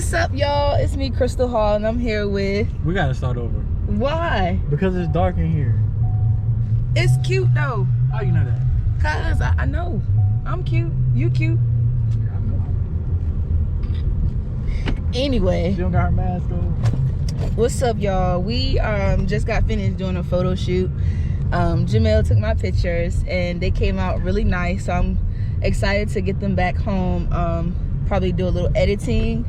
What's up, y'all? It's me, Crystal Hall, and I'm here with... We gotta start over. Why? Because it's dark in here. It's cute, though. How you know that? Cause I know. I'm cute. You cute. I know. Anyway. She don't got her mask on. What's up, y'all? We just got finished doing a photo shoot. Jamel took my pictures, and they came out really nice. So I'm excited to get them back home. Probably do a little editing.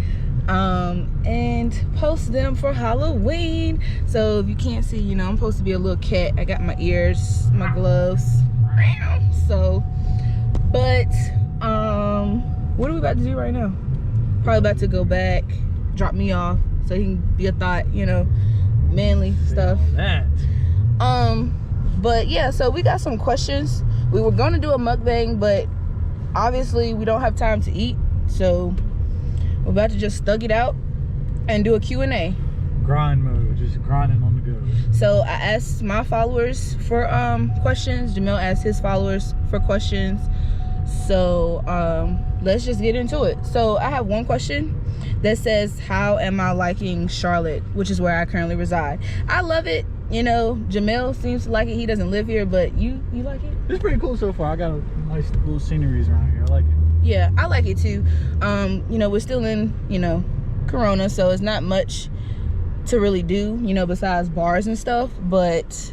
And post them for Halloween. So if you can't see, you know, I'm supposed to be a little cat. I got my ears, my gloves. So, but what are we about to do right now? Probably about to go back, drop me off, so he can be a thought, you know, manly stuff. That. But yeah, so we got some questions. We were gonna do a mukbang, but obviously we don't have time to eat, so we're about to just thug it out and do a Q&A. Grind mode, just grinding on the go. So I asked my followers for questions. Jamel asked his followers for questions. So let's just get into it. So I have one question that says, how am I liking Charlotte, which is where I currently reside? I love it. You know, Jamel seems to like it. He doesn't live here, but you like it? It's pretty cool so far. I got a nice little sceneries around here. I like it. Yeah, I like it too. You know, we're still in, you know, Corona, so it's not much to really do, you know, besides bars and stuff. But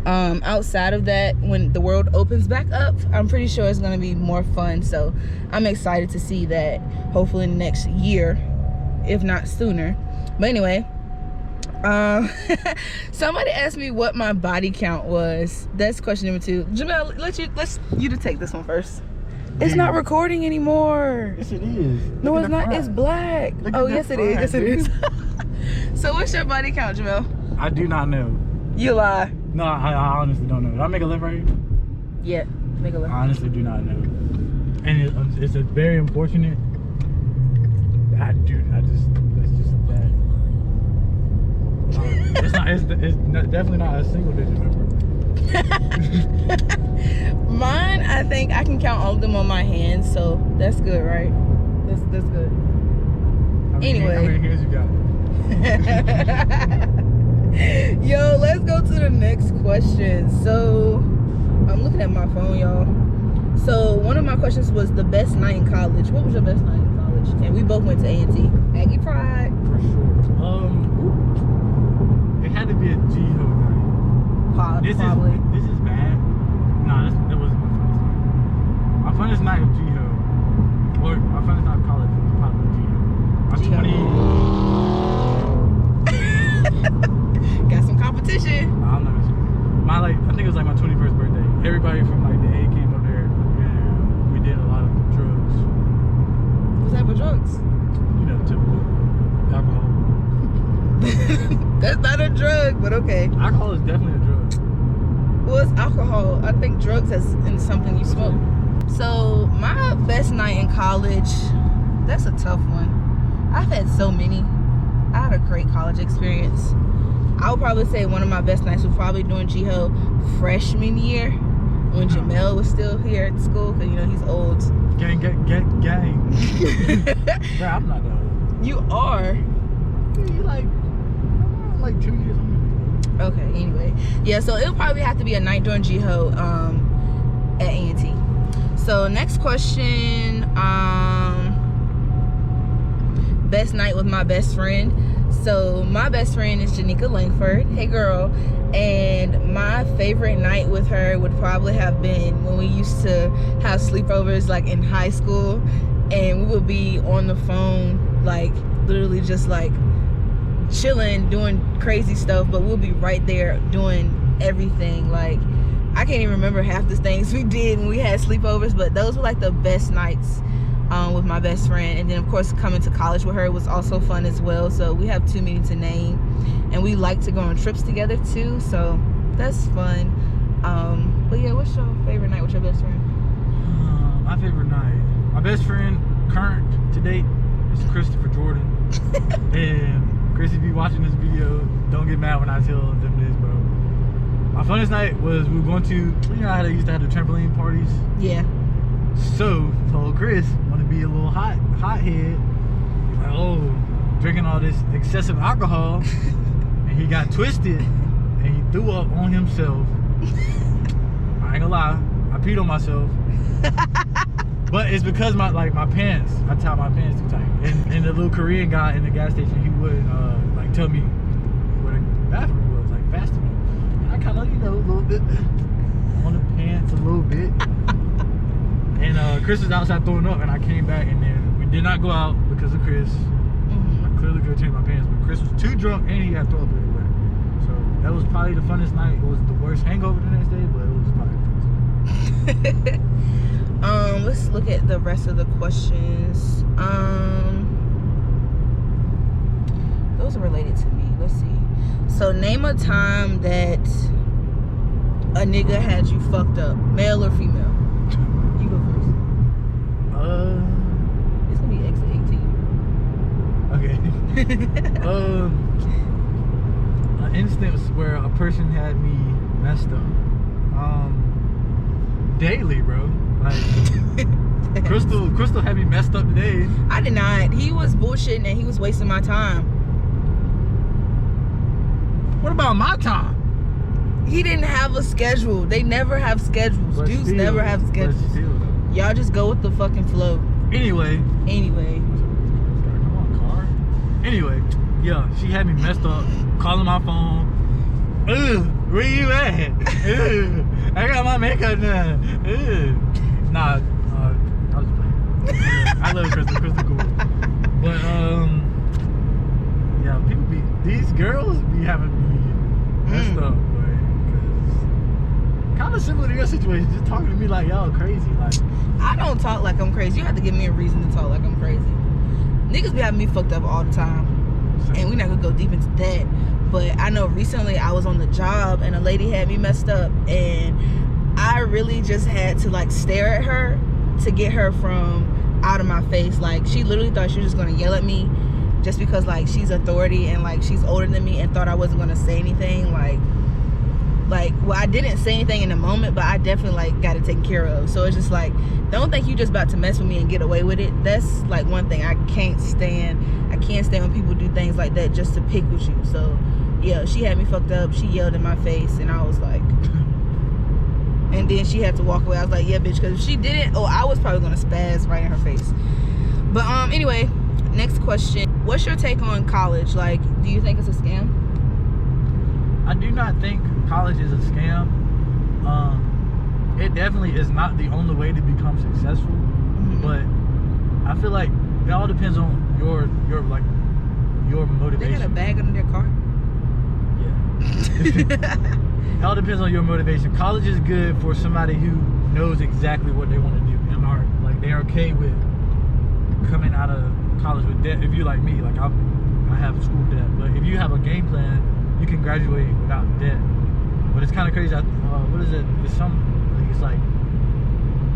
outside of that, when the world opens back up, I'm pretty sure it's gonna be more fun. So I'm excited to see that, hopefully in the next year, if not sooner. But anyway, somebody asked me what my body count was. That's question number 2. Jamel, let's you to take this one first. It's not recording anymore. Yes, it is. No, it's not. It's black. Oh, yes, it is. Yes, it is. So what's your body count, Jamel? I do not know. You lie. No, I honestly don't know. Did I make a left right here? Yeah, make a left. I honestly do not know. And it's a very unfortunate. That's just bad. It's definitely not a single digit number. Mine, I think I can count all of them on my hands, so that's good, right? That's good. Anyway. How many hands you got? Yo, let's go to the next question. So I'm looking at my phone, y'all. So one of my questions was the best night in college. What was your best night in college? And we both went to A&T. Aggie Pride. For sure. It had to be a G-Ho night. Probably. This is bad. Nah, that wasn't my funnest night. My funnest night of G-Ho, or my funnest night of college was probably G-Ho. Got some competition. I'm not gonna say. I think it was like my 21st birthday. Everybody from like the A came up there, and we did a lot of drugs. What type of drugs? You know, typical alcohol. That's not a drug, but okay. Alcohol is definitely a drug. Well, it's alcohol. I think drugs is in something you smoke. So my best night in college, that's a tough one. I've had so many. I had a great college experience. I would probably say one of my best nights was probably doing G-Ho freshman year when Jamel was still here at school, because you know he's old. Gang. Bro, I'm not that old. You are. You like 2 years older. Okay, anyway. Yeah, so it'll probably have to be a night during G-Ho at A&T. So next question, best night with my best friend. So my best friend is Janika Langford. Hey girl. And my favorite night with her would probably have been when we used to have sleepovers like in high school, and we would be on the phone, like literally just like chilling, doing crazy stuff, but we'll be right there doing everything. Like I can't even remember half the things we did when we had sleepovers, but those were like the best nights with my best friend. And then of course coming to college with her was also fun as well. So we have too many to name, and we like to go on trips together too, so that's fun. But yeah, what's your favorite night with your best friend? My favorite night, my best friend current to date is Christopher Jordan. And Chris, if you watching this video, don't get mad when I tell them this, bro. My funnest night was we were going to, you know how they used to have the trampoline parties? Yeah. So, told Chris, want to be a little hot head. Like, oh, drinking all this excessive alcohol, and he got twisted, and he threw up on himself. I ain't gonna lie, I peed on myself. But it's because my pants, I tied my pants too tight. And the little Korean guy in the gas station, he would like tell me where the bathroom was, like fast enough. And I kind of, you know, a little bit on the pants a little bit. And Chris was outside throwing up, and I came back, and then we did not go out because of Chris. I clearly could have changed my pants, but Chris was too drunk, and he had throw up everywhere. So that was probably the funnest night. It was the worst hangover the next day, but it was probably the funnest night. Let's look at the rest of the questions. Those are related to me. Let's see. So name a time that a nigga had you fucked up, male or female. You go first. It's gonna be exit 18. Okay. An instance where a person had me messed up. Daily, bro. Like Crystal had me messed up today. I did not. He was bullshitting and he was wasting my time. What about my time? He didn't have a schedule. They never have schedules. But Dudes still, never have schedules. Y'all just go with the fucking flow. Anyway. Come on, car. Anyway, yeah, she had me messed up, calling my phone. Ugh, where you at? Ugh, I got my makeup done. Ugh. Nah, I was playing. I love Crystal. Crystal cool. But yeah, these girls be having me messed up, boy. Cause kind of similar to your situation, just talking to me like y'all crazy. Like I don't talk like I'm crazy. You have to give me a reason to talk like I'm crazy. Niggas be having me fucked up all the time, and we're not gonna go deep into that. But I know recently I was on the job and a lady had me messed up, and I really just had to like stare at her to get her from out of my face. Like she literally thought she was just gonna yell at me just because like she's authority and like she's older than me, and thought I wasn't gonna say anything. Like well, I didn't say anything in the moment, but I definitely like got it taken care of. So it's just like, don't think you just about to mess with me and get away with it. That's like one thing I can't stand. I can't stand when people do things like that just to pick with you. So yeah, she had me fucked up. She yelled in my face, and I was like, and then she had to walk away. I was like, yeah, bitch, because if she didn't, I was probably gonna spaz right in her face. But anyway, next question. What's your take on college? Like, do you think it's a scam? I do not think college is a scam. It definitely is not the only way to become successful, but I feel like it all depends on your motivation. They got a bag under their car? Yeah. It all depends on your motivation. College is good for somebody who knows exactly what they want to do and are like they're okay with coming out of college with debt. If you like me, like I have school debt, but if you have a game plan, you can graduate without debt. But it's kind of crazy. What is it? It's like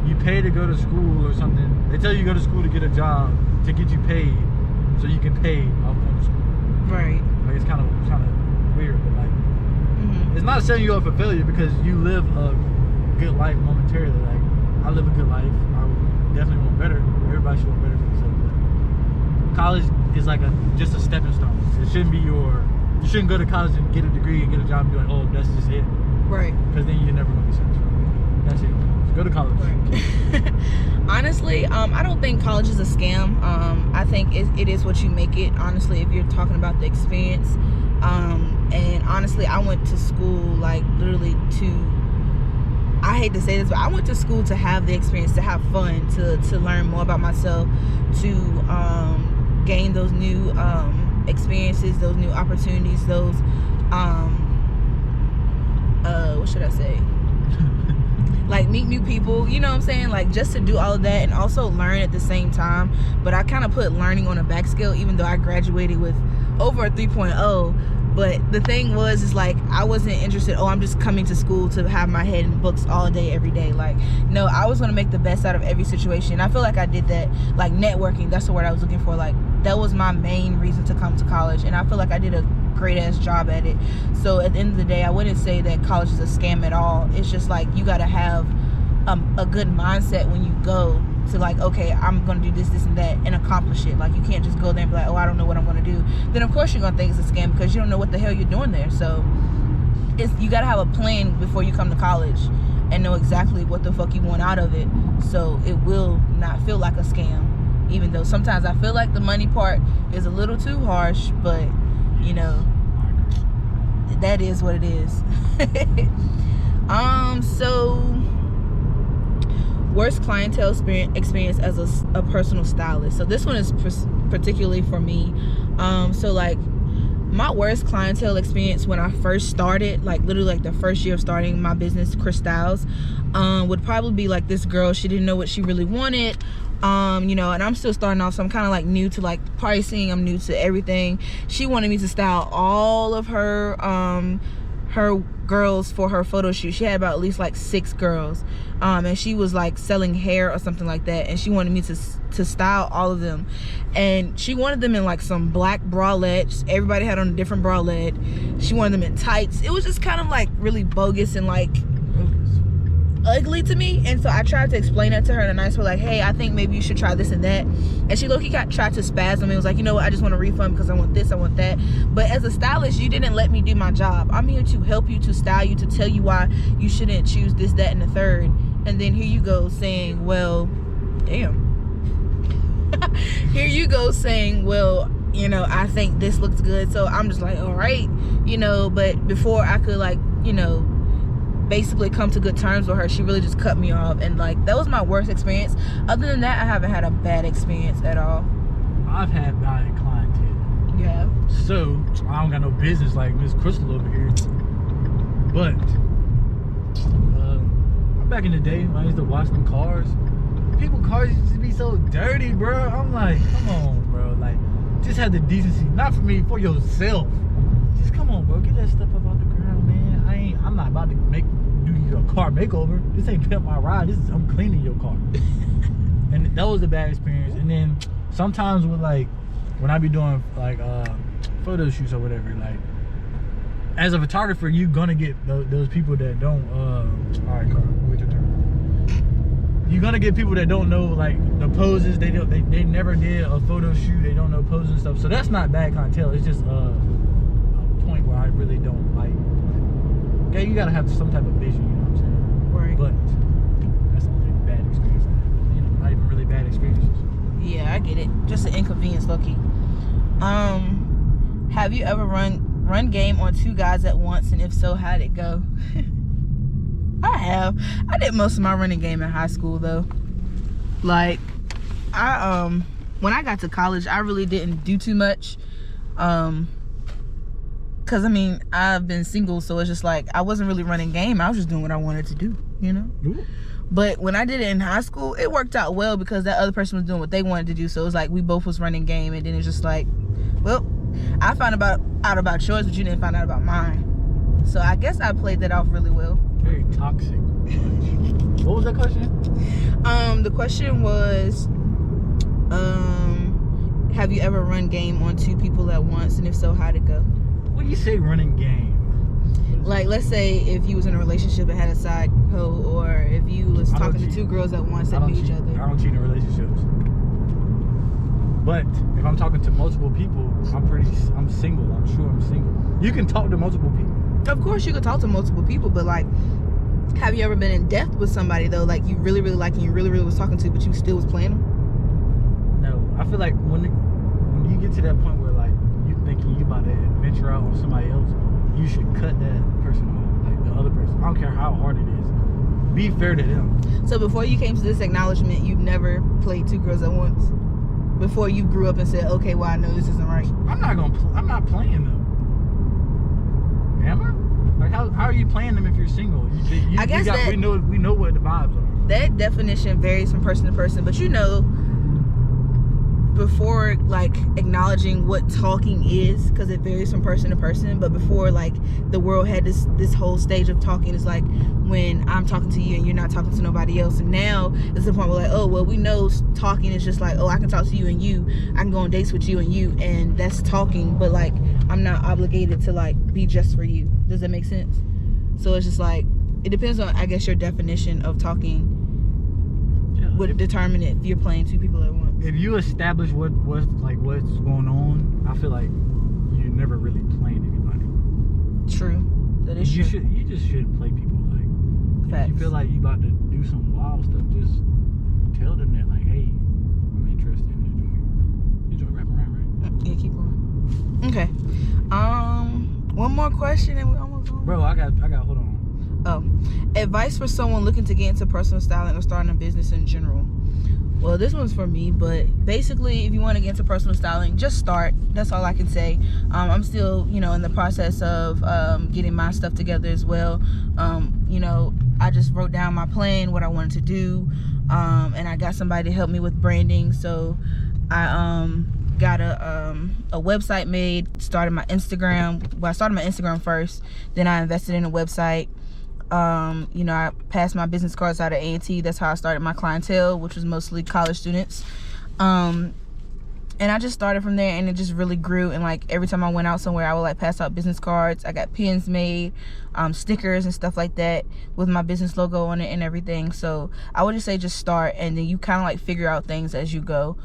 you pay to go to school or something. They tell you go to school to get a job to get you paid, so you can pay off going to school. Right. Like it's kind of weird, but like it's not setting you up for failure because you live a good life momentarily. Like I live a good life. I definitely want better. Everybody should want better for themselves. But college is like just a stepping stone. It shouldn't be you shouldn't go to college and get a degree and get a job and be like, oh, that's just it. Right. Because then you're never gonna be satisfied. That's it. Just go to college. Right. Honestly, I don't think college is a scam. I think it is what you make it. Honestly, if you're talking about the experience. And honestly, I went to school like literally I hate to say this, but I went to school to have the experience, to have fun, to learn more about myself, to gain those new experiences, those new opportunities, those what should I say? Like meet new people, you know what I'm saying? Like just to do all of that and also learn at the same time. But I kind of put learning on a back scale, even though I graduated with over a 3.0. But the thing is like I wasn't interested, I'm just coming to school to have my head in the books all day, every day. Like, no, I was gonna make the best out of every situation. I feel like I did that. Like networking, that's the word I was looking for. Like that was my main reason to come to college, and I feel like I did a great ass job at it. So at the end of the day, I wouldn't say that college is a scam at all. It's just like you gotta have a good mindset when you go to like, okay, I'm gonna do this, this, and that, and accomplish it. Like, you can't just go there and be like, oh, I don't know what I'm gonna do. Then of course you're gonna think it's a scam because you don't know what the hell you're doing there. So you gotta have a plan before you come to college and know exactly what the fuck you want out of it, so it will not feel like a scam. Even though sometimes I feel like the money part is a little too harsh, but you know, that is what it is. So worst clientele experience as a personal stylist. So this one is particularly for me. So like, my worst clientele experience when I first started, like literally like the first year of starting my business, Styles, would probably be like this girl. She didn't know what she really wanted, you know, and I'm still starting off, so I'm kind of like new to like pricing. I'm new to everything. She wanted me to style all of her girls for her photo shoot. She had about at least like 6 girls, and she was like selling hair or something like that, and she wanted me to style all of them, and she wanted them in like some black bralettes. Everybody had on a different bralette. She wanted them in tights. It was just kind of like really bogus and like ugly to me. And so I tried to explain that to her in a nice way, like, hey, I think maybe you should try this and that. And she low-key tried to spaz on me. It was like, you know what, I just want a refund because I want this, I want that. But as a stylist, you didn't let me do my job. I'm here to help you, to style you, to tell you why you shouldn't choose this, that, and the third. And then here you go saying, well, damn. Here you go saying, well, you know, I think this looks good. So I'm just like, all right, you know. But before I could like, you know, basically come to good terms with her, she really just cut me off. And like, that was my worst experience. Other than that, I haven't had a bad experience at all. I've had bad clientele. You have? So I don't got no business like Miss Crystal over here. But back in the day when I used to wash them cars, people's cars used to be so dirty, bro. I'm like, come on, bro. Like, just have the decency, not for me, for yourself. Just come on, bro. Get that stuff up off the ground, man. I'm not about to do you a car makeover. This ain't pimp my ride. I'm cleaning your car. And that was a bad experience. And then sometimes with like, when I be doing like photo shoots or whatever, like, as a photographer, you gonna get those people that don't. All right, Carl, wait your turn. You're gonna get people that don't know like the poses. They never did a photo shoot. They don't know poses and stuff. So that's not bad clientele. It's just a point where I really don't like. Okay, you gotta have some type of vision. You know what I'm saying? Right. But that's the only bad experience I had. You know, not even really bad experiences. Yeah, I get it. Just an inconvenience, low-key. Have you ever run game on 2 guys at once, and if so, how'd it go? I have. I did most of my running game in high school though. Like, when I got to college, I really didn't do too much, cause I mean, I've been single, so it's just like I wasn't really running game. I was just doing what I wanted to do, you know. Ooh. But when I did it in high school, it worked out well because that other person was doing what they wanted to do. So it was like we both was running game, and then it's just like, well, I found out about yours, but you didn't find out about mine. So I guess I played that off really well. Very toxic. What was that question? The question was, have you ever run game on 2 people at once, and if so, how'd it go? When you say running game, like, let's say if you was in a relationship and had a side hoe, or if you was talking to 2 girls at once that knew each other. I don't cheat in relationships. But if I'm talking to multiple people, I'm single. I'm sure I'm single. You can talk to multiple people. Of course you could talk to multiple people, but like, have you ever been in depth with somebody though, like you really, really like and you really, really was talking to, but you still was playing them? No. I feel like when you get to that point where like you thinking you about to venture out on somebody else, you should cut that person off, like the other person. I don't care how hard it is. Be fair to them. So before you came to this acknowledgement, you've never played 2 girls at once? Before you grew up and said, okay, well, I know this isn't right. I'm not playing them. Am I? Like, how are you playing them if you're single? I guess we know what the vibes are. That definition varies from person to person, but you know, before like acknowledging what talking is, because it varies from person to person, but before like the world had this whole stage of talking, is like when I'm talking to you and you're not talking to nobody else, and now it's the point where like, oh well, we know talking is just like, oh, I can talk to you and you, I can go on dates with you and you, and that's talking, but like I'm not obligated to like be just for you. Does that make sense? So it's just like, it depends on, I guess, your definition of talking. Yeah, would determine if you're playing two people at once. If you establish what's going on, I feel like you're never really playing anybody. True. That is true. You just shouldn't play people. Like, Facts. if you feel like you about to do some wild stuff, just tell them that, like, hey, I'm interested in you join rapping around, right? Yeah, keep going. Okay. One more question and we almost on. Bro, I got hold on. Oh, advice for someone looking to get into personal styling or starting a business in general. Well, this one's for me, but basically, if you want to get into personal styling, just start. That's all I can say. I'm still, in the process of getting my stuff together as well. I just wrote down my plan, what I wanted to do, and I got somebody to help me with branding. So I got a website made. Started my Instagram. Well, I started my Instagram first, then I invested in a website. I passed my business cards out at A&T. That's how I started my clientele, which was mostly college students. And I just started from there, and it just really grew. And like every time I went out somewhere, I would like pass out business cards. I got pins made, stickers and stuff like that with my business logo on it and everything. So I would just say just start, and then you kind of like figure out things as you go.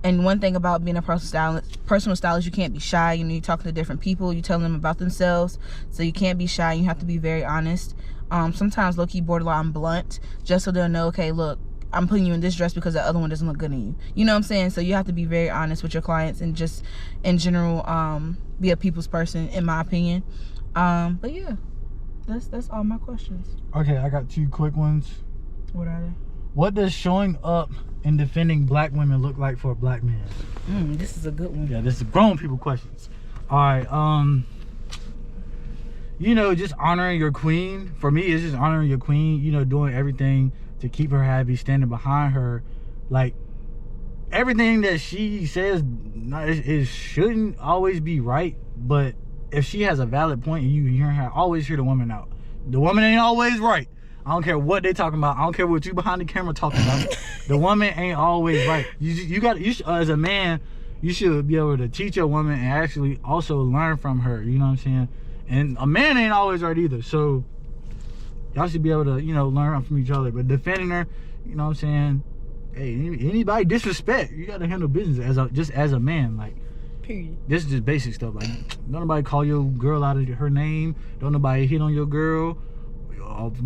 And one thing about being a personal stylist, you can't be shy. You're talking to different people. You tell them about themselves. So you can't be shy. You have to be very honest. Sometimes low-key borderline blunt, just so they'll know, okay, look, I'm putting you in this dress because the other one doesn't look good on you. You know what I'm saying? So you have to be very honest with your clients and just, in general, be a people's person, in my opinion. But yeah, that's all my questions. Okay, I got two quick ones. What are they? What does showing up and defending black women look like for a black man? This is a good one. Yeah, this is grown people questions. All right, just honoring your queen. For me, it's just honoring your queen, doing everything to keep her happy, standing behind her. Like, everything that she says, it shouldn't always be right, but if she has a valid point and you hear her, always hear the woman out. The woman ain't always right. I don't care what they talking about. I don't care what you behind the camera talking about. The woman ain't always right. You as a man, you should be able to teach a woman and actually also learn from her. You know what I'm saying? And a man ain't always right either. So y'all should be able to, learn from each other. But defending her, you know what I'm saying? Hey, anybody disrespect, you gotta handle business as a man. Like, period. This is just basic stuff. Like, don't nobody call your girl out of her name. Don't nobody hit on your girl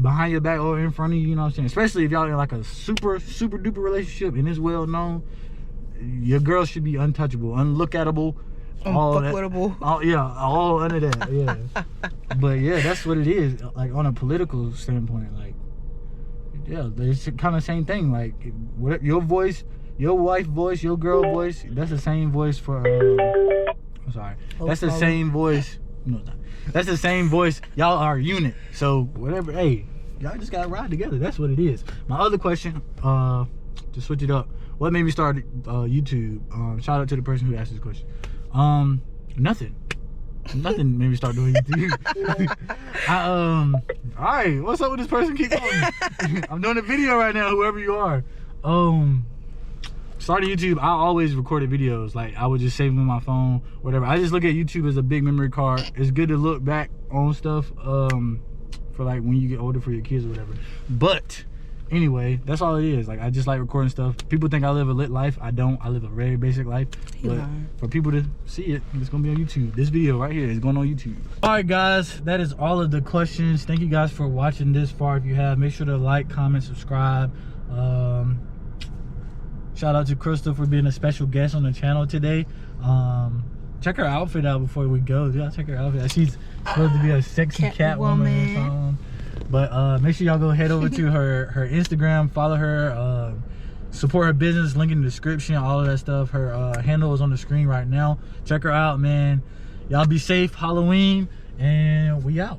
behind your back or in front of you, you know what I'm saying? Especially if y'all in like a super duper relationship and it's well known, your girl should be untouchable, unlookatable, unfuckwittable. All under that. Yeah. But yeah, that's what it is. Like, on a political standpoint, like, yeah, it's kind of same thing. Like, what your voice, your wife's voice, your girl voice, that's the same voice for I'm sorry. That's the same voice. No, it's not. That's the same voice. Y'all are a unit. So whatever, hey, y'all just gotta ride together. That's what it is. My other question, to switch it up, what made me start YouTube? Shout out to the person who asked this question. Nothing made me start doing YouTube. All right, what's up with this person? Keep going. I'm doing a video right now, whoever you are. Starting YouTube, I always recorded videos. Like, I would just save them on my phone, whatever. I just look at YouTube as a big memory card. It's good to look back on stuff for like when you get older, for your kids or whatever. But anyway, that's all it is. Like, I just like recording stuff. People think I live a lit life. I don't. I live a very basic life. But for people to see it, it's gonna be on YouTube. This video right here is going on YouTube. All right, guys, that is all of the questions. Thank you guys for watching this far. If you have, make sure to like, comment, subscribe. Shout out to Crystal for being a special guest on the channel today. Check her outfit out before we go. Yeah, check her outfit. She's supposed to be a sexy Catwoman or something. But make sure y'all go head over to her Instagram, follow her, support her business, link in the description, all of that stuff. Her handle is on the screen right now. Check her out, man. Y'all be safe, Halloween, and we out.